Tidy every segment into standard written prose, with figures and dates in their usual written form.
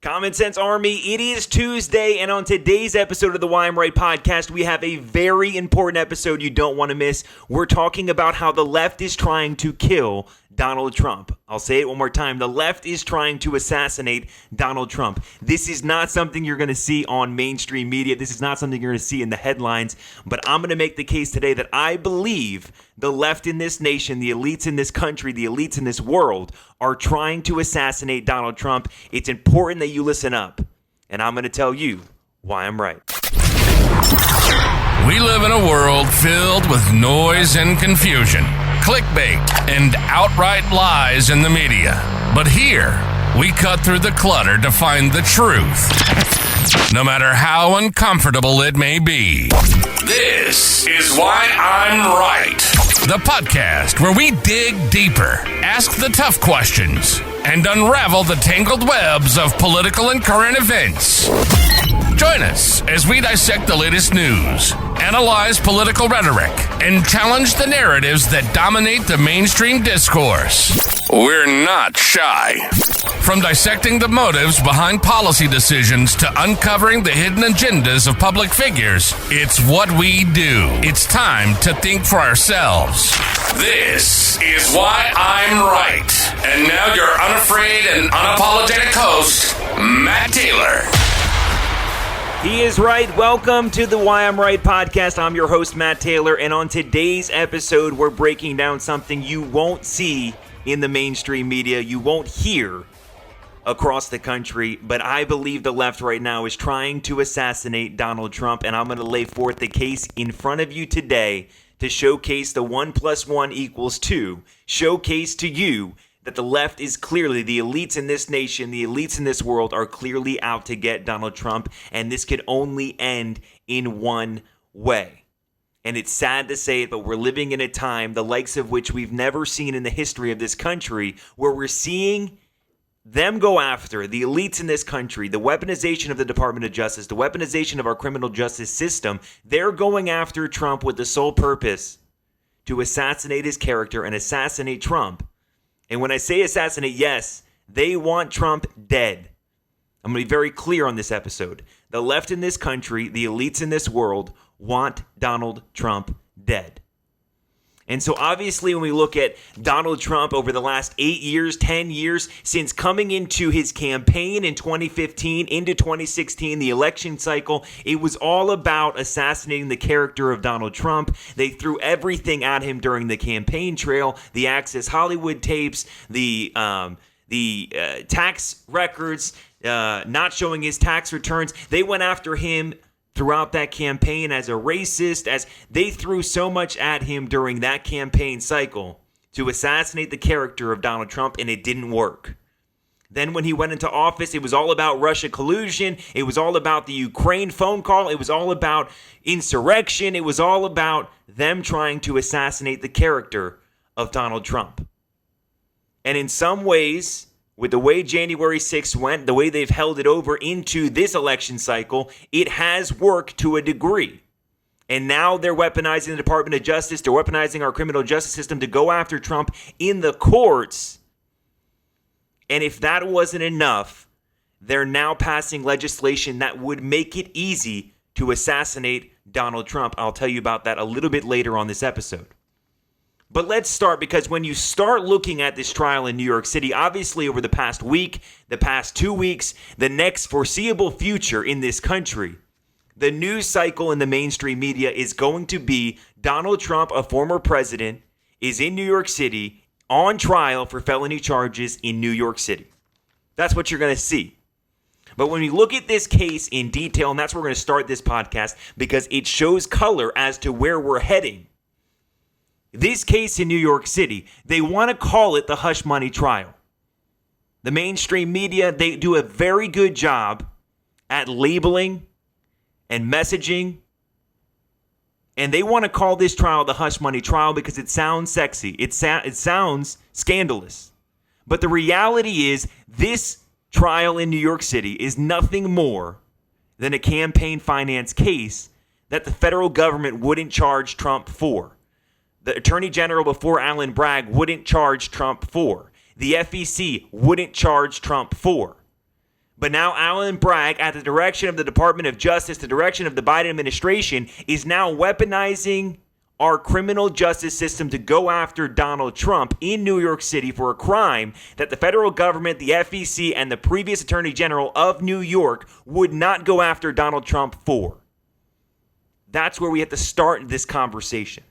Common Sense Army, it is Tuesday, and on today's episode of the Why I'm Right podcast, we have a very important episode you don't want to miss. We're talking about how the left is trying to kill Donald Trump. I'll say it one more time. The left is trying to assassinate Donald Trump. This is not something you're going to see on mainstream media. This is not something you're going to see in the headlines, but I'm going to make the case today that I believe the left in this nation, the elites in this country, the elites in this world are trying to assassinate Donald Trump. It's important that you listen up, and I'm going to tell you why I'm right. We live in a world filled with noise and confusion, clickbait, and outright lies in the media. But here, we cut through the clutter to find the truth, no matter how uncomfortable it may be. This is Why I'm Right, the podcast where we dig deeper, ask the tough questions, and unravel the tangled webs of political and current events. Join us as we dissect the latest news, analyze political rhetoric, and challenge the narratives that dominate the mainstream discourse. We're not shy. From dissecting the motives behind policy decisions to uncovering the hidden agendas of public figures, it's what we do. It's time to think for ourselves. This is Why I'm Right. And now your unafraid and unapologetic host, Matt Taylor. He is right. Welcome to the Why I'm Right podcast. I'm your host, Matt Taylor, and on today's episode, we're breaking down something you won't see in the mainstream media, you won't hear across the country, but I believe the left right now is trying to assassinate Donald Trump, and I'm going to lay forth the case in front of you today to showcase the 1 + 1 = 2, showcase to you that the left is clearly, the elites in this nation, the elites in this world are clearly out to get Donald Trump, and this could only end in one way. And it's sad to say it, but we're living in a time, the likes of which we've never seen in the history of this country, where we're seeing them go after the elites in this country, the weaponization of the Department of Justice, the weaponization of our criminal justice system. They're going after Trump with the sole purpose to assassinate his character and assassinate Trump. And when I say assassinate, yes, they want Trump dead. I'm going to be very clear on this episode. The left in this country, the elites in this world, want Donald Trump dead. And so obviously when we look at Donald Trump over the last 8 years, 10 years, since coming into his campaign in 2015, into 2016, the election cycle, it was all about assassinating the character of Donald Trump. They threw everything at him during the campaign trail, the Access Hollywood tapes, the tax records, not showing his tax returns. They went after him throughout that campaign as a racist, as they threw so much at him during that campaign cycle to assassinate the character of Donald Trump, and it didn't work. Then when he went into office, it was all about Russia collusion. It was all about the Ukraine phone call. It was all about insurrection. It was all about them trying to assassinate the character of Donald Trump. And in some ways, with the way January 6th went, the way they've held it over into this election cycle, it has worked to a degree. And now they're weaponizing the Department of Justice. They're weaponizing our criminal justice system to go after Trump in the courts. And if that wasn't enough, they're now passing legislation that would make it easy to assassinate Donald Trump. I'll tell you about that a little bit later on this episode. But let's start, because when you start looking at this trial in New York City, obviously over the past week, the past 2 weeks, the next foreseeable future in this country, the news cycle in the mainstream media is going to be Donald Trump, a former president, is in New York City on trial for felony charges in New York City. That's what you're going to see. But when we look at this case in detail, and that's where we're going to start this podcast, because it shows color as to where we're heading. This case in New York City, they want to call it the hush money trial. The mainstream media, they do a very good job at labeling and messaging. And they want to call this trial the hush money trial because it sounds sexy. It sounds scandalous. But the reality is this trial in New York City is nothing more than a campaign finance case that the federal government wouldn't charge Trump for. The Attorney General before Alan Bragg wouldn't charge Trump for. The FEC wouldn't charge Trump for. But now Alan Bragg, at the direction of the Department of Justice, the direction of the Biden administration, is now weaponizing our criminal justice system to go after Donald Trump in New York City for a crime that the federal government, the FEC, and the previous Attorney General of New York would not go after Donald Trump for. That's where we have to start this conversation.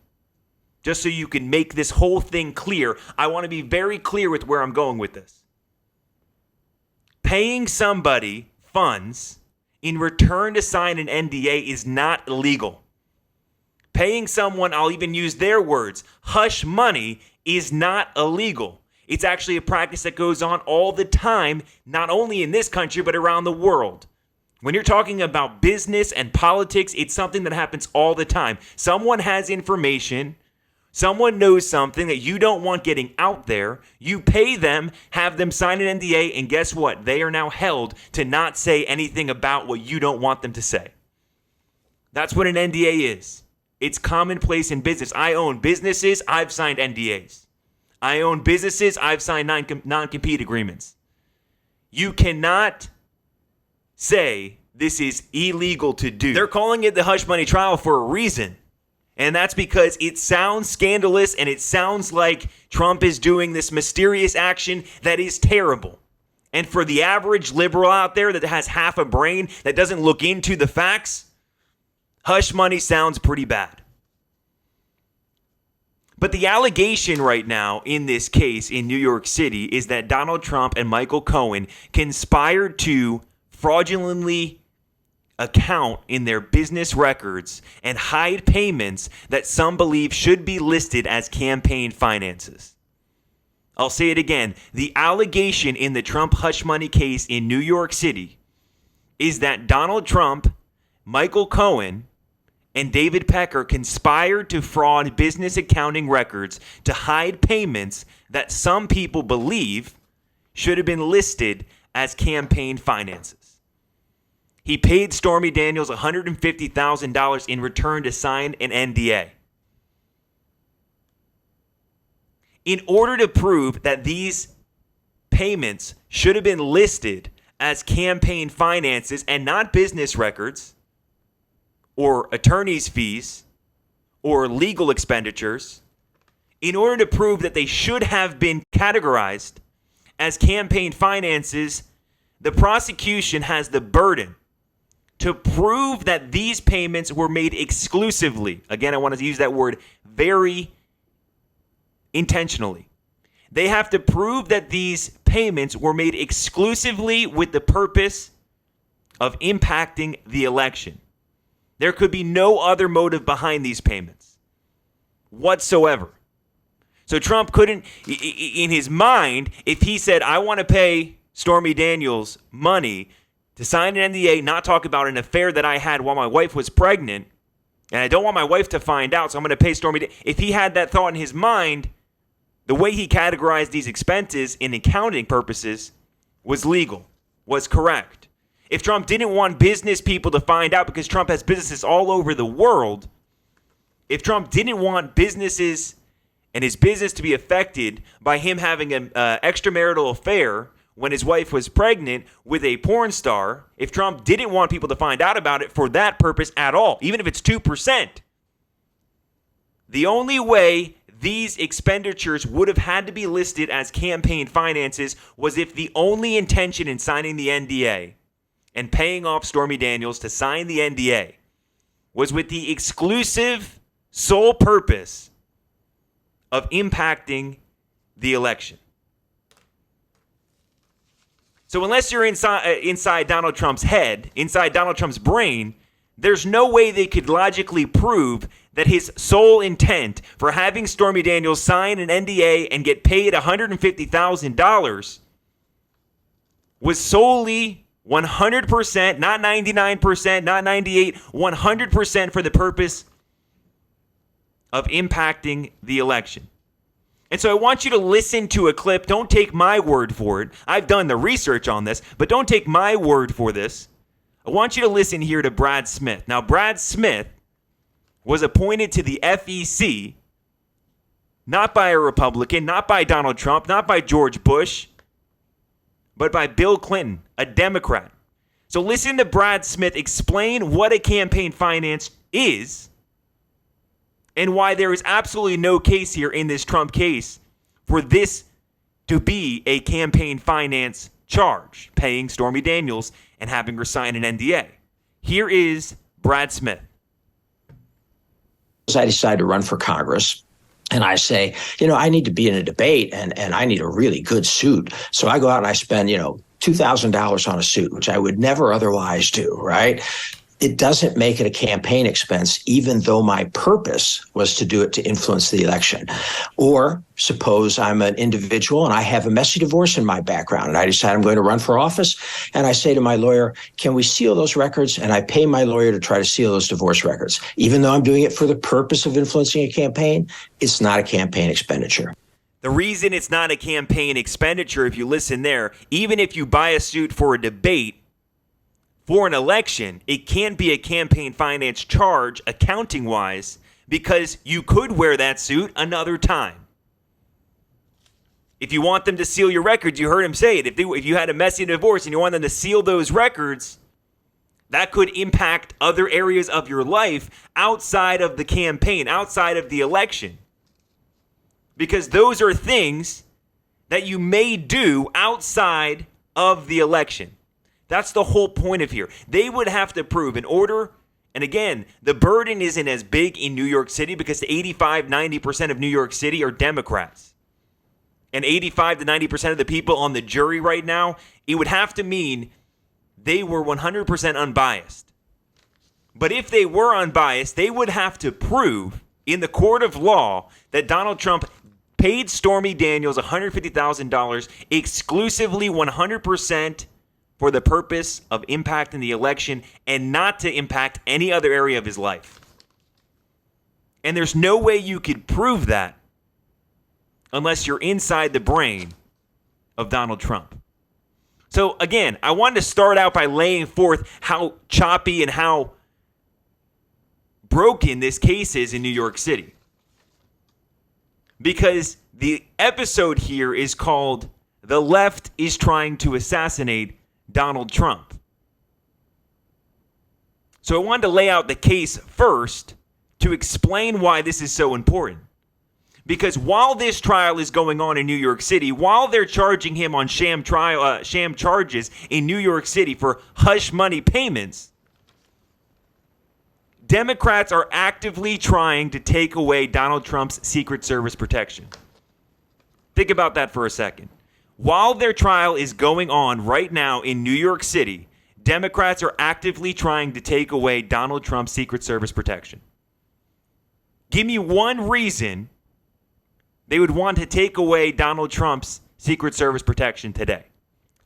Just so you can make this whole thing clear, I want to be very clear with where I'm going with this. Paying somebody funds in return to sign an NDA is not illegal. Paying someone, I'll even use their words, hush money is not illegal. It's actually a practice that goes on all the time, not only in this country, but around the world. When you're talking about business and politics, it's something that happens all the time. Someone has information, someone knows something that you don't want getting out there. You pay them, have them sign an NDA, and guess what? They are now held to not say anything about what you don't want them to say. That's what an NDA is. It's commonplace in business. I own businesses. I've signed NDAs. I own businesses. I've signed non-compete agreements. You cannot say this is illegal to do. They're calling it the hush money trial for a reason. And that's because it sounds scandalous and it sounds like Trump is doing this mysterious action that is terrible. And for the average liberal out there that has half a brain that doesn't look into the facts, hush money sounds pretty bad. But the allegation right now in this case in New York City is that Donald Trump and Michael Cohen conspired to fraudulently account in their business records and hide payments that some believe should be listed as campaign finances. I'll say it again. The allegation in the Trump hush money case in New York City is that Donald Trump, Michael Cohen, and David Pecker conspired to fraud business accounting records to hide payments that some people believe should have been listed as campaign finances. He paid Stormy Daniels $150,000 in return to sign an NDA. In order to prove that these payments should have been listed as campaign finances and not business records, or attorney's fees, or legal expenditures, in order to prove that they should have been categorized as campaign finances, the prosecution has the burden to prove that these payments were made exclusively. Again, I want to use that word very intentionally. They have to prove that these payments were made exclusively with the purpose of impacting the election. There could be no other motive behind these payments whatsoever. So Trump couldn't, in his mind, if he said, I want to pay Stormy Daniels money to sign an NDA, not talk about an affair that I had while my wife was pregnant, and I don't want my wife to find out, so I'm going to pay Stormy. If he had that thought in his mind, the way he categorized these expenses in accounting purposes was legal, was correct. If Trump didn't want business people to find out, because Trump has businesses all over the world, if Trump didn't want businesses and his business to be affected by him having an extramarital affair when his wife was pregnant with a porn star, if Trump didn't want people to find out about it for that purpose at all, even if it's 2%, the only way these expenditures would have had to be listed as campaign finances was if the only intention in signing the NDA and paying off Stormy Daniels to sign the NDA was with the exclusive sole purpose of impacting the election. So unless you're inside Donald Trump's head, inside Donald Trump's brain, there's no way they could logically prove that his sole intent for having Stormy Daniels sign an NDA and get paid $150,000 was solely 100%, not 99%, not 98%, 100% for the purpose of impacting the election. And so I want you to listen to a clip. Don't take my word for it. I've done the research on this, but don't take my word for this. I want you to listen here to Brad Smith. Now, Brad Smith was appointed to the FEC not by a Republican, not by Donald Trump, not by George Bush, but by Bill Clinton, a Democrat. So listen to Brad Smith explain what a campaign finance is and why there is absolutely no case here in this Trump case for this to be a campaign finance charge, paying Stormy Daniels and having her sign an NDA. Here is Brad Smith. I decided to run for Congress. And I say, I need to be in a debate and I need a really good suit. So I go out and I spend, $2,000 on a suit, which I would never otherwise do, right? It doesn't make it a campaign expense, even though my purpose was to do it to influence the election. Or suppose I'm an individual and I have a messy divorce in my background and I decide I'm going to run for office. And I say to my lawyer, can we seal those records? And I pay my lawyer to try to seal those divorce records. Even though I'm doing it for the purpose of influencing a campaign, it's not a campaign expenditure. The reason it's not a campaign expenditure, if you listen there, even if you buy a suit for a debate, for an election, it can't be a campaign finance charge accounting-wise because you could wear that suit another time. If you want them to seal your records, you heard him say it. If you had a messy divorce and you want them to seal those records, that could impact other areas of your life outside of the campaign, outside of the election. Because those are things that you may do outside of the election. That's the whole point of here. They would have to prove in order, and again, the burden isn't as big in New York City because 85-90% of New York City are Democrats. And 85 to 90% of the people on the jury right now, it would have to mean they were 100% unbiased. But if they were unbiased, they would have to prove in the court of law that Donald Trump paid Stormy Daniels $150,000 exclusively 100% for the purpose of impacting the election and not to impact any other area of his life. And there's no way you could prove that unless you're inside the brain of Donald Trump. So again, I wanted to start out by laying forth how choppy and how broken this case is in New York City. Because the episode here is called "The Left is Trying to Assassinate Donald Trump." So I wanted to lay out the case first to explain why this is so important. Because while this trial is going on in New York City, while they're charging him on sham charges in New York City for hush money payments, Democrats are actively trying to take away Donald Trump's Secret Service protection. Think about that for a second. While their trial is going on right now in New York City, Democrats are actively trying to take away Donald Trump's Secret Service protection. Give me one reason they would want to take away Donald Trump's Secret Service protection today,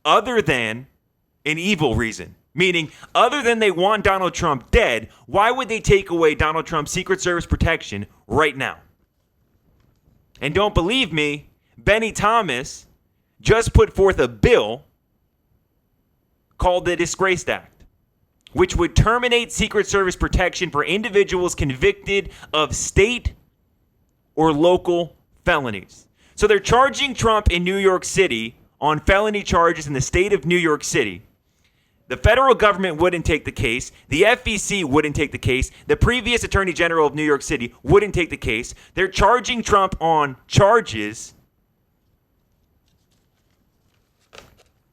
other than an evil reason. Meaning, other than they want Donald Trump dead, why would they take away Donald Trump's Secret Service protection right now? And don't believe me, Benny Thomas just put forth a bill called the Disgraced Act, which would terminate Secret Service protection for individuals convicted of state or local felonies. So they're charging Trump in New York City on felony charges in the state of New York City. The federal government wouldn't take the case. The FEC wouldn't take the case. The previous Attorney General of New York City wouldn't take the case. They're charging Trump on charges,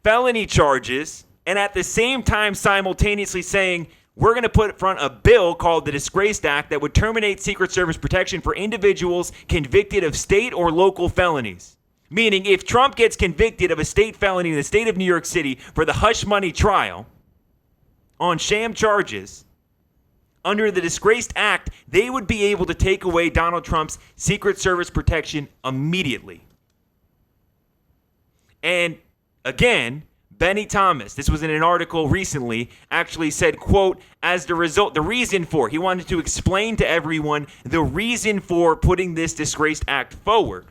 felony charges, and at the same time simultaneously saying, we're going to put in front a bill called the Disgraced Act that would terminate Secret Service protection for individuals convicted of state or local felonies. Meaning, if Trump gets convicted of a state felony in the state of New York City for the hush money trial on sham charges, under the Disgraced Act, they would be able to take away Donald Trump's Secret Service protection immediately. And again, Benny Thomas, this was in an article recently, actually said, quote, as the result, the reason for, he wanted to explain to everyone the reason for putting this Disgraced Act forward.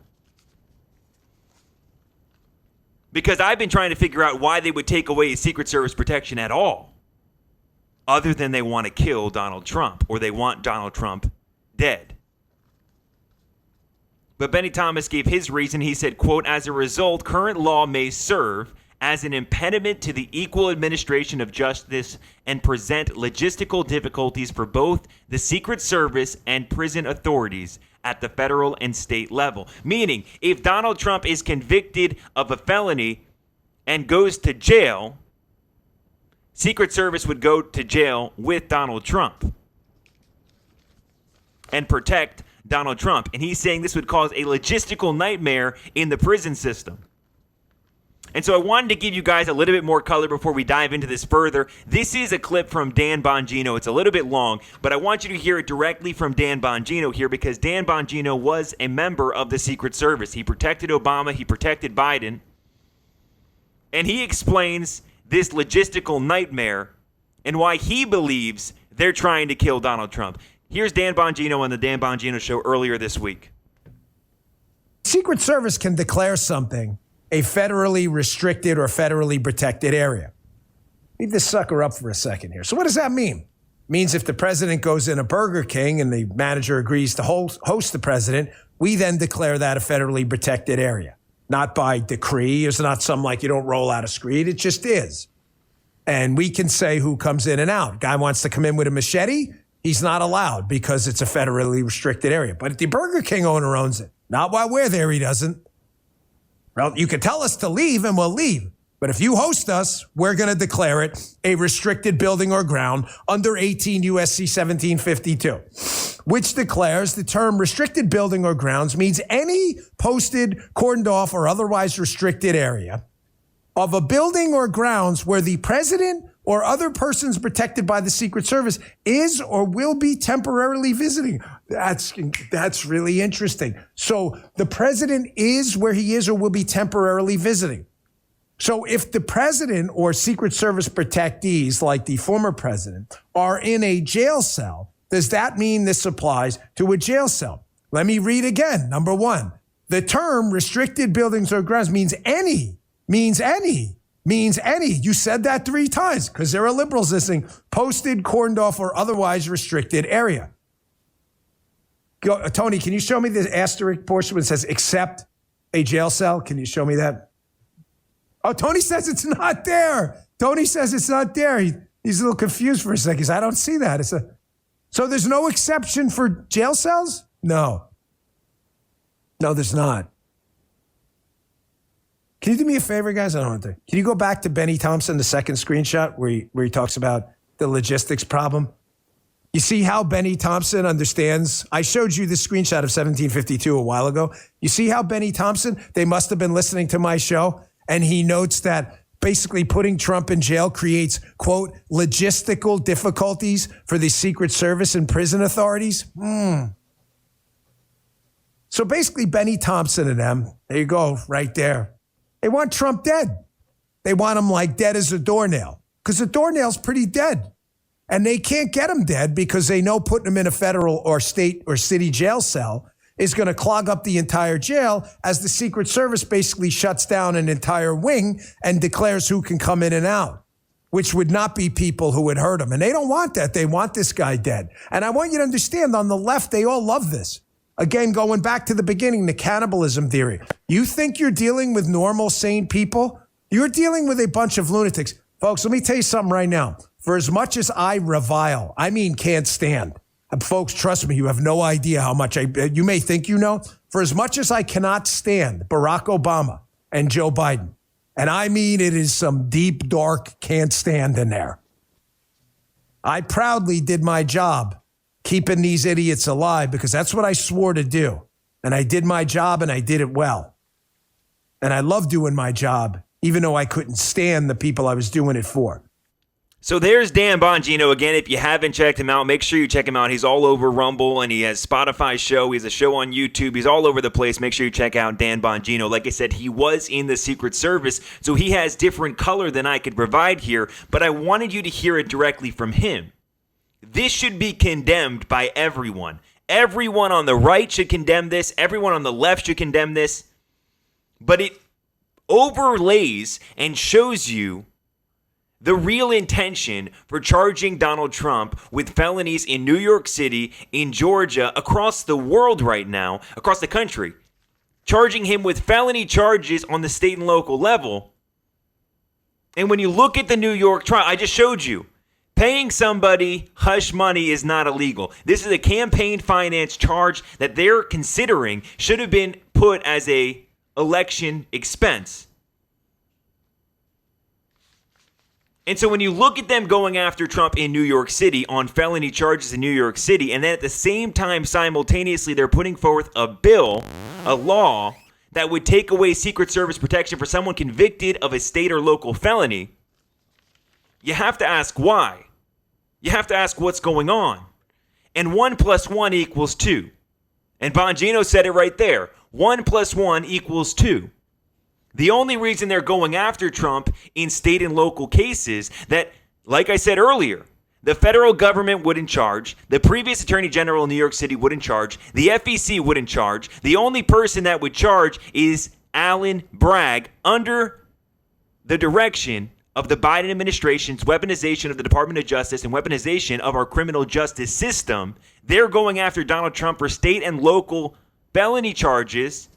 Because I've been trying to figure out why they would take away his Secret Service protection at all, other than they want to kill Donald Trump or they want Donald Trump dead. But Benny Thomas gave his reason. He said, quote, as a result, current law may serve as an impediment to the equal administration of justice and present logistical difficulties for both the Secret Service and prison authorities at the federal and state level. Meaning, if Donald Trump is convicted of a felony and goes to jail, Secret Service would go to jail with Donald Trump and protect Donald Trump. And he's saying this would cause a logistical nightmare in the prison system. And so I wanted to give you guys a little bit more color before we dive into this further. This is a clip from Dan Bongino. It's a little bit long, but I want you to hear it directly from Dan Bongino here, because Dan Bongino was a member of the Secret Service. He protected Obama. He protected Biden. And he explains this logistical nightmare and why he believes they're trying to kill Donald Trump. Here's Dan Bongino on the Dan Bongino Show earlier this week. Secret Service can declare something a federally restricted or federally protected area. Leave this sucker up for a second here. So what does that mean? It means if the president goes in a Burger King and the manager agrees to host the president, we then declare that a federally protected area. Not by decree. It's not something like you don't roll out a screed. It just is. And we can say who comes in and out. Guy wants to come in with a machete, he's not allowed because it's a federally restricted area. But if the Burger King owner owns it, not while we're there, he doesn't. Well, you can tell us to leave and we'll leave. But if you host us, we're going to declare it a restricted building or ground under 18 U.S.C. 1752, which declares the term restricted building or grounds means any posted, cordoned off, or otherwise restricted area of a building or grounds where the president or other persons protected by the Secret Service is or will be temporarily visiting. That's really interesting. So the president is where he is or will be temporarily visiting. So if the president or Secret Service protectees, like the former president, are in a jail cell, does that mean this applies to a jail cell? Let me read again. Number one, the term restricted buildings or grounds means any. You said that 3 times because there are liberals listening. Posted, cordoned off, or otherwise restricted area. Tony, can you show me the asterisk portion when it says except a jail cell? Can you show me that? Oh, Tony says it's not there. He's a little confused for a second. He says, I don't see that. So there's no exception for jail cells? No, there's not. Can you do me a favor, guys? I don't want to. Can you go back to Benny Thompson, the second screenshot where he talks about the logistics problem? You see how Benny Thompson understands? I showed you this screenshot of 1752 a while ago. You see how Benny Thompson, they must have been listening to my show, and he notes that basically putting Trump in jail creates, quote, logistical difficulties for the Secret Service and prison authorities. So basically, Benny Thompson and them, there you go, right there. They want Trump dead. They want him like dead as a doornail because the doornail's pretty dead. And they can't get him dead because they know putting him in a federal or state or city jail cell is going to clog up the entire jail as the Secret Service basically shuts down an entire wing and declares who can come in and out, which would not be people who would hurt him. And they don't want that. They want this guy dead. And I want you to understand on the left, they all love this. Again, going back to the beginning, the cannibalism theory. You think you're dealing with normal, sane people? You're dealing with a bunch of lunatics. Folks, let me tell you something right now. For as much as I revile, I mean can't stand. And folks, trust me, you have no idea how much you may think you know. For as much as I cannot stand Barack Obama and Joe Biden, and I mean it is some deep, dark can't stand in there. I proudly did my job keeping these idiots alive because that's what I swore to do. And I did my job and I did it well. And I love doing my job, even though I couldn't stand the people I was doing it for. So there's Dan Bongino again. If you haven't checked him out, make sure you check him out. He's all over Rumble and he has Spotify show. He has a show on YouTube. He's all over the place. Make sure you check out Dan Bongino. Like I said, he was in the Secret Service, so he has different color than I could provide here, but I wanted you to hear it directly from him. This should be condemned by everyone. Everyone on the right should condemn this. Everyone on the left should condemn this. But it overlays and shows you the real intention for charging Donald Trump with felonies in New York City, in Georgia, across the world right now, across the country. Charging him with felony charges on the state and local level And when you look at the New York trial, I just showed you, paying somebody hush money is not illegal. This is a campaign finance charge that they're considering should have been put as a election expense. And so when you look at them going after Trump in New York City on felony charges in New York City, and then at the same time, simultaneously, they're putting forth a bill, a law, that would take away Secret Service protection for someone convicted of a state or local felony, you have to ask why. You have to ask what's going on. And 1 + 1 = 2. And Bongino said it right there. 1 + 1 = 2. The only reason they're going after Trump in state and local cases that, like I said earlier, the federal government wouldn't charge, the previous attorney general in New York City wouldn't charge, the FEC wouldn't charge. The only person that would charge is Alan Bragg under the direction of the Biden administration's weaponization of the Department of Justice and weaponization of our criminal justice system. They're going after Donald Trump for state and local felony charges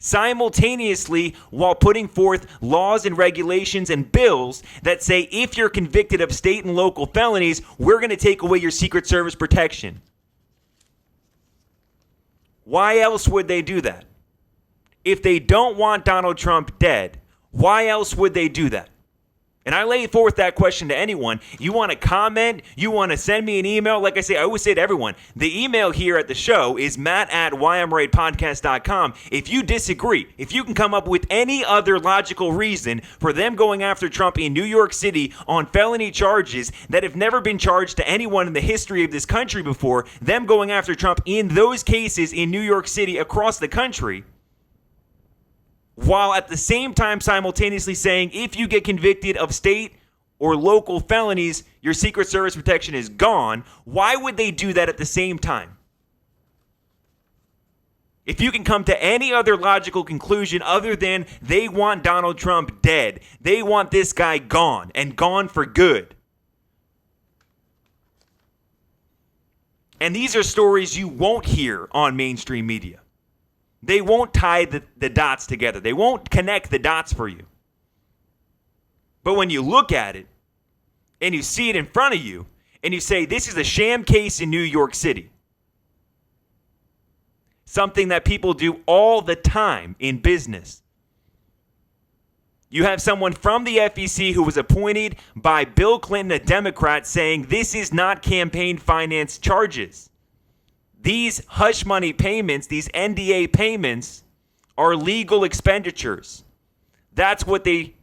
simultaneously while putting forth laws and regulations and bills that say if you're convicted of state and local felonies, we're going to take away your Secret Service protection. Why else would they do that? If they don't want Donald Trump dead, why else would they do that? And I lay forth that question to anyone. You want to comment? You want to send me an email? Like I say, I always say to everyone, the email here at the show is matt@whyimrightpodcast.com. If you disagree, if you can come up with any other logical reason for them going after Trump in New York City on felony charges that have never been charged to anyone in the history of this country before, them going after Trump in those cases in New York City across the country, while at the same time simultaneously saying if you get convicted of state or local felonies, your Secret Service protection is gone, why would they do that at the same time? If you can come to any other logical conclusion other than they want Donald Trump dead, they want this guy gone and gone for good. And these are stories you won't hear on mainstream media. They won't tie the dots together. They won't connect the dots for you. But when you look at it and you see it in front of you and you say, this is a sham case in New York City, something that people do all the time in business. You have someone from the FEC who was appointed by Bill Clinton, a Democrat, saying this is not campaign finance charges. These hush money payments, these NDA payments, are legal expenditures. That's what they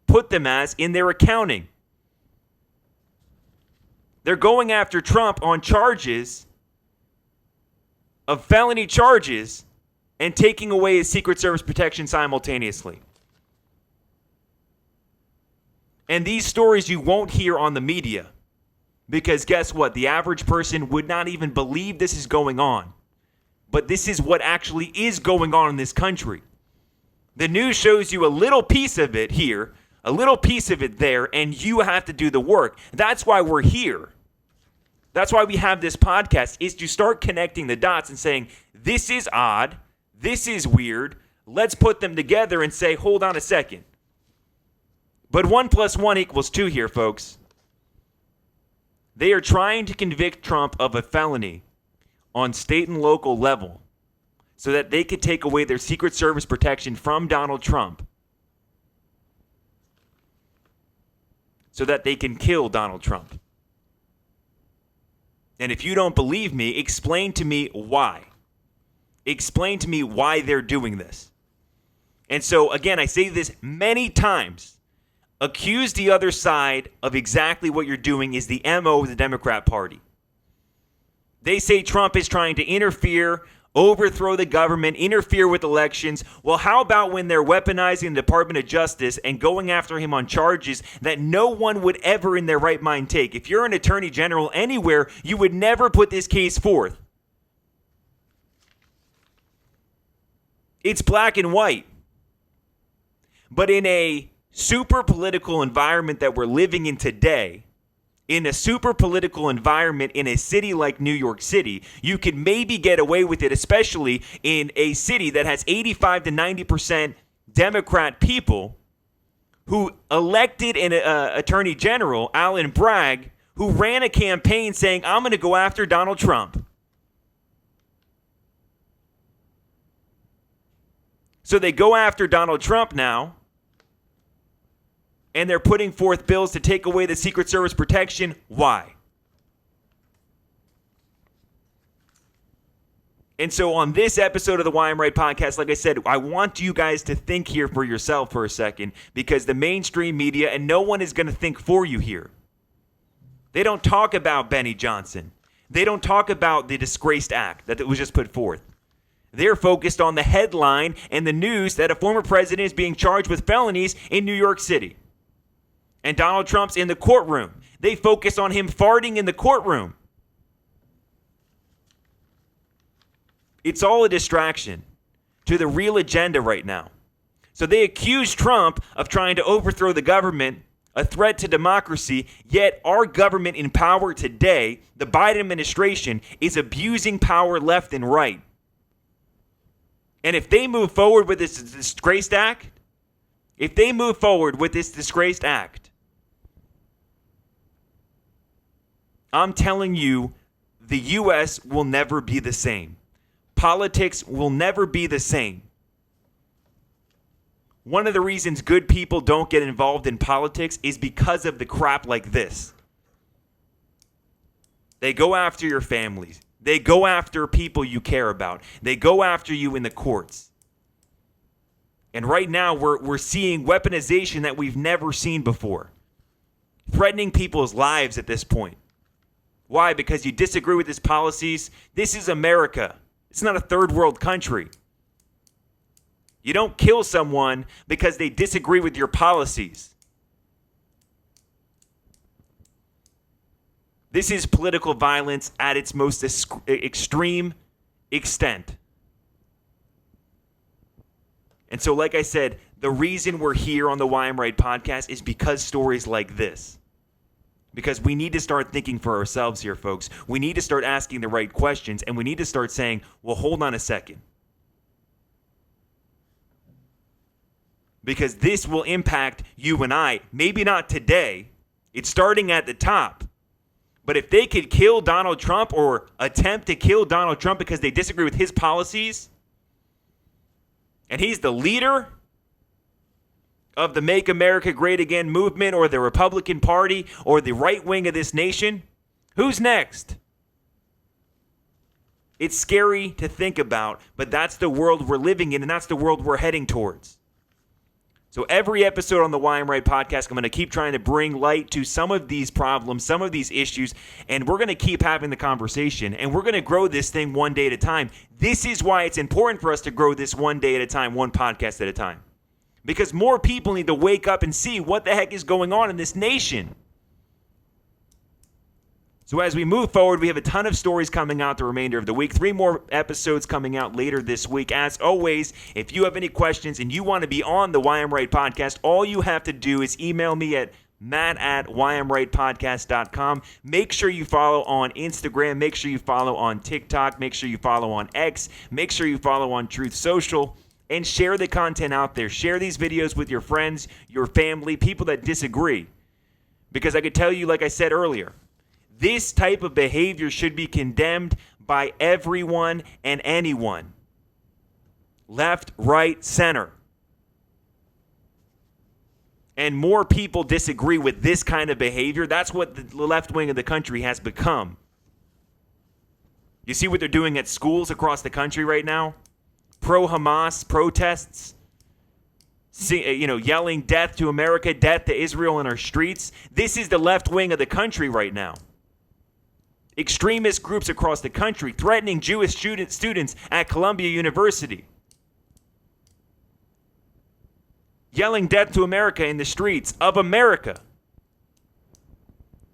put them as in their accounting. They're going after Trump on charges of felony charges and taking away his Secret Service protection simultaneously. And these stories you won't hear on the media. Because guess what? The average person would not even believe this is going on. But this is what actually is going on in this country. The news shows you a little piece of it here, a little piece of it there, and you have to do the work. That's why we're here. That's why we have this podcast, is to start connecting the dots and saying, this is odd, this is weird, let's put them together and say, hold on a second. But 1 + 1 = 2 here, folks. They are trying to convict Trump of a felony on state and local level so that they could take away their Secret Service protection from Donald Trump so that they can kill Donald Trump. And if you don't believe me, explain to me why. Explain to me why they're doing this. And so, again, I say this many times. Accuse the other side of exactly what you're doing is the MO of the Democrat Party. They say Trump is trying to interfere, overthrow the government, interfere with elections. Well, how about when they're weaponizing the Department of Justice and going after him on charges that no one would ever in their right mind take? If you're an attorney general anywhere, you would never put this case forth. It's black and white. But in a super political environment that we're living in today, in a super political environment in a city like New York City, you could maybe get away with it, especially in a city that has 85 to 90% Democrat people who elected an attorney general, Alan Bragg, who ran a campaign saying, I'm going to go after Donald Trump. So they go after Donald Trump now, and they're putting forth bills to take away the Secret Service protection. Why? And so on this episode of the Why I'm Right podcast, like I said, I want you guys to think here for yourself for a second, because the mainstream media, and no one is going to think for you here. They don't talk about Benny Johnson. They don't talk about the Disgraced Act that was just put forth. They're focused on the headline and the news that a former president is being charged with felonies in New York City. And Donald Trump's in the courtroom. They focus on him farting in the courtroom. It's all a distraction to the real agenda right now. So they accuse Trump of trying to overthrow the government, a threat to democracy, yet our government in power today, the Biden administration, is abusing power left and right. And if they move forward with this Disgraced Act, I'm telling you, the U.S. will never be the same. Politics will never be the same. One of the reasons good people don't get involved in politics is because of the crap like this. They go after your families. They go after people you care about. They go after you in the courts. And right now we're seeing weaponization that we've never seen before. Threatening people's lives at this point. Why? Because you disagree with his policies. This is America. It's not a third world country. You don't kill someone because they disagree with your policies. This is political violence at its most extreme extent. And so, like I said, the reason we're here on the Why I'm Right podcast is because stories like this. Because we need to start thinking for ourselves here, folks. We need to start asking the right questions, and we need to start saying, well, hold on a second. Because this will impact you and I. Maybe not today. It's starting at the top. But if they could kill Donald Trump or attempt to kill Donald Trump because they disagree with his policies, and he's the leader of the Make America Great Again movement or the Republican Party or the right wing of this nation, who's next? It's scary to think about, but that's the world we're living in, and that's the world we're heading towards. So every episode on the Why I'm Right podcast, I'm going to keep trying to bring light to some of these problems, some of these issues, and we're going to keep having the conversation, and we're going to grow this thing one day at a time. This is why it's important for us to grow this one day at a time, one podcast at a time. Because more people need to wake up and see what the heck is going on in this nation. So as we move forward, we have a ton of stories coming out the remainder of the week. 3 more episodes coming out later this week. As always, if you have any questions and you want to be on the Why I'm Right podcast, all you have to do is email me at matt@whyimrightpodcast.com. Make sure you follow on Instagram. Make sure you follow on TikTok. Make sure you follow on X. Make sure you follow on Truth Social. And share the content out there. Share these videos with your friends, your family, people that disagree. Because I could tell you, like I said earlier, this type of behavior should be condemned by everyone and anyone. Left, right, center. And more people disagree with this kind of behavior. That's what the left wing of the country has become. You see what they're doing at schools across the country right now? Pro-Hamas protests, yelling death to America, death to Israel in our streets. This is the left wing of the country right now. Extremist groups across the country threatening Jewish students at Columbia University. Yelling death to America in the streets of America.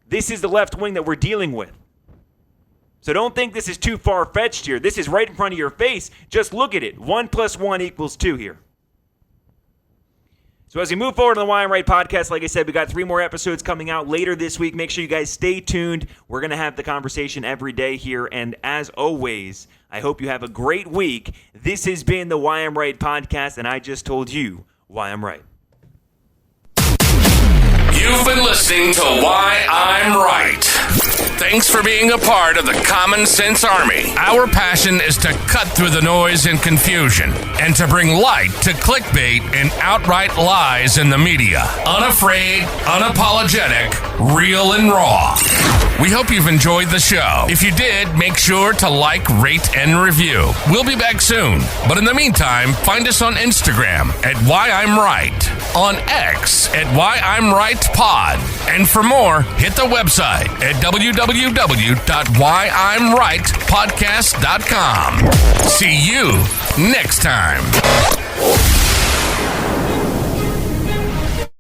This is the left wing that we're dealing with. So don't think this is too far-fetched here. This is right in front of your face. Just look at it. 1 + 1 = 2 here. So as we move forward on the Why I'm Right podcast, like I said, we got 3 more episodes coming out later this week. Make sure you guys stay tuned. We're going to have the conversation every day here. And as always, I hope you have a great week. This has been the Why I'm Right podcast, and I just told you why I'm right. You've been listening to Why I'm Right. Thanks for being a part of the Common Sense Army. Our passion is to cut through the noise and confusion and to bring light to clickbait and outright lies in the media. Unafraid, unapologetic, real and raw. We hope you've enjoyed the show. If you did, make sure to like, rate, and review. We'll be back soon. But in the meantime, find us on Instagram at Why I'm Right, on X at Why I'm Right Pod. And for more, hit the website at www.whyimrightpodcast.com. See you next time.